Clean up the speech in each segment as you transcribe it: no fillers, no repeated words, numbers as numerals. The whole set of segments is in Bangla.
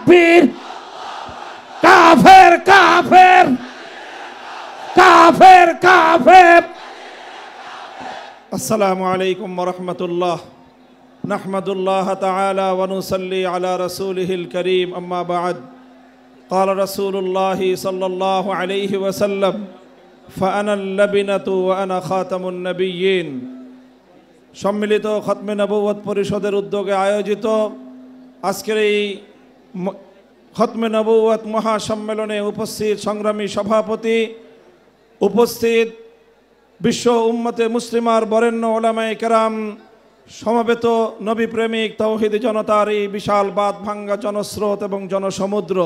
তাকবীর। কাফের কাফের কাফের কাফের। আসসালামু আলাইকুম ওয়া রাহমাতুল্লাহ। নাহমাদুল্লাহ তাআলা ওয়া নুসাল্লি আলা রাসূলিহিল কারীম, আম্মা বা'দ। قال رسول الله صلى الله عليه وسلم فأنا اللبنة وأنا خاتم النبيين। সম্মিলিত খতমে নবুয়ত পরিষদের উদ্যোগে আয়োজিত আজকের এই খতমে নবুয়ত মহাসম্মেলনে উপস্থিত সংগ্রামী সভাপতি, উপস্থিত বিশ্ব উম্মতে মুসলিমার বরেণ্য ওলামায়ে কেরাম, সমবেত নবী প্রেমিক তাওহীদি জনতার এই বিশাল বাঁধ ভাঙ্গা জনস্রোত এবং জনসমুদ্র,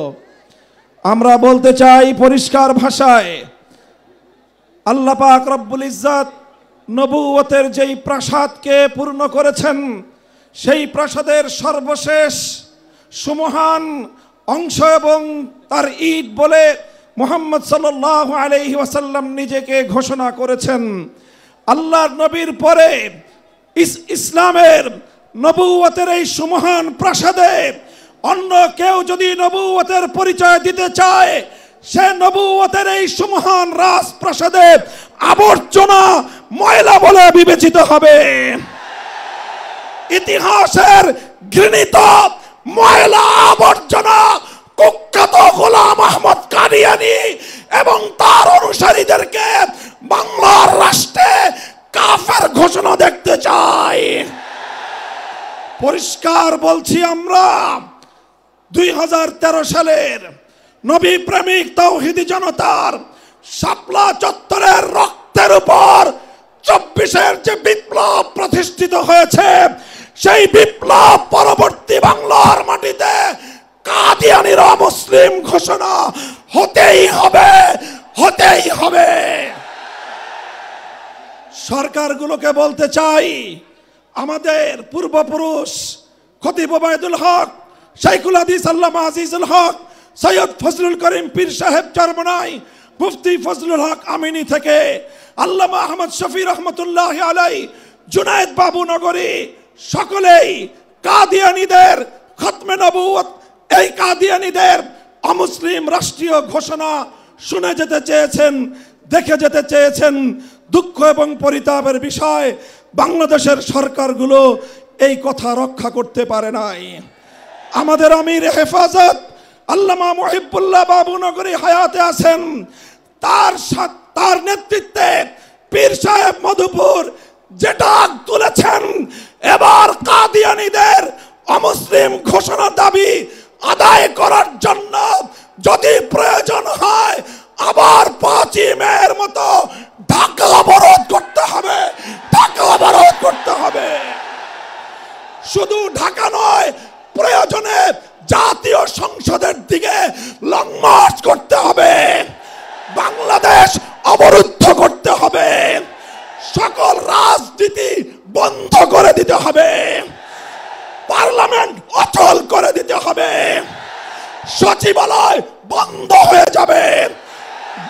আমরা বলতে চাই পরিষ্কার ভাষায়, আল্লাহ পাক রব্বুল ইজ্জত নবুয়তের যেই প্রাসাদকে পূর্ণ করেছেন, সেই প্রাসাদের সর্বশেষ সুমহান অংশ এবং তার ঈদ বলে মুহাম্মদ সাল্লাল্লাহু আলাইহি ওয়াসাল্লাম নিজেকে ঘোষণা করেছেন। আল্লাহর নবীর পরে ইসলামের নবুয়তের এই সুমহান প্রাসাদে অন্য কেউ যদি নবুয়তের পরিচয় দিতে চায়, সে নবুয়তের এই সুমহান রাজপ্রাসাদে আবর্জনা, ময়লা বলে বিবেচিত হবে। ইতিহাসের ঘৃণিত ময়লা আবর্জনা কুখ্যাত গোলাম আহমদ কাদিয়ানী এবং তার অনুসারীদেরকে বাংলার রাষ্ট্রে কাফের ঘোষণা দেখতে চাই। পরিষ্কার বলছি, আমরা 2013 সালের নবী প্রেমিক তাওহীদি জনতার শাপলা চত্বরের রক্তের উপর 24-এর যে বিপ্লব প্রতিষ্ঠিত হয়েছে, সেই বিপ্লব পরবর্তী বাংলার মাটিতে কাদিয়ানীর অমুসলিম ঘোষণা হতেই হবে, হতেই হবে। সরকারগুলোকে বলতে চাই, আমাদের পূর্বপুরুষ খতিব ওবায়দুল হক, শাইখুল হাদিস আল্লামা আজিজুল হক, সৈয়দ ফজলুল করিম পীর সাহেব চরমনাই, মুফতি ফজলুল হক আমিনী থেকে আল্লামা আহমদ শফি রহমতুল্লাহ আলাইহি, জুনায়েদ বাবু নগরী, সকলেই কাদিয়ানীদের খতমে নবুয়ত, এই কাদিয়ানীদের অমুসলিম রাষ্ট্রীয় ঘোষণা শুনে যেতে চেয়েছেন, দেখে যেতে চেয়েছেন। দুঃখ এবং পরিতাপের বিষয়, বাংলাদেশের সরকারগুলো এই কথা রক্ষা করতে পারে নাই। আমাদের আমির হেফাজত আল্লামা মুহিবুল্লাহ বাবু নগরী হায়াতে আছেন, তার নেতৃত্বে পীর সাহেব মধুপুর যেটা তুলেছেন, এবার কাদিয়ানীদের অমুসলিম ঘোষণা দাবি আদায় করার জন্য যদি প্রয়োজন হয়, আবার 5ই মের মতো ঢাকা অবরোধ করতে হবে, ঢাকা অবরোধ করতে হবে। শুধু ঢাকা নয়, প্রয়োজনে জাতীয় সংসদের দিকে লং মার্চ করতে হবে, বাংলাদেশ অবরুদ্ধ করতে হবে, সকল রাজনীতি বন্ধ করে দিতে হবে, পার্লামেন্ট অচল করে দিতে হবে, সচিবালয় বন্ধ হয়ে যাবে,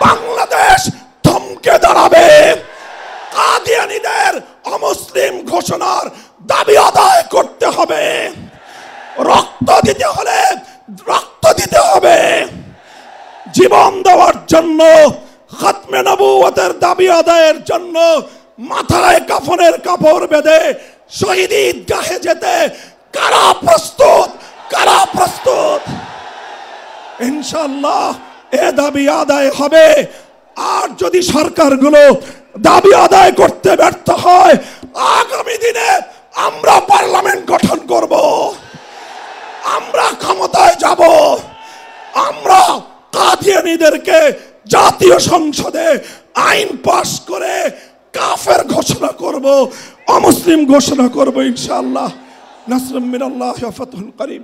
বাংলাদেশ থমকে দাঁড়াবে। কাদিয়ানীদের অমুসলিম ঘোষণার দাবি আদায় করতে হবে। রক্ত দিতে হলে রক্ত দিতে হবে। জীবন দেওয়ার জন্য, খতমে নবুয়তের দাবি আদায়ের জন্য মাথায় কাফনের কাপড় বেঁধে শহীদ ঈদগাহে যেতে কারা প্রস্তুত, কারা প্রস্তুত? ইনশাআল্লাহ এ দাবি আদায় হবে। আর যদি সরকারগুলো দাবি আদায় করতে ব্যর্থ হয়, আগামী দিনে আমরা পার্লামেন্ট গঠন করব, আমরা ক্ষমতায় যাব, আমরা কাদিয়ানীদেরকে জাতীয় সংসদে আইন পাশ করে কাফের ঘোষণা করব, অমুসলিম ঘোষণা করব ইনশাআল্লাহ। নাসরুম মিনাল্লাহি ওয়া ফাতহুন করিম।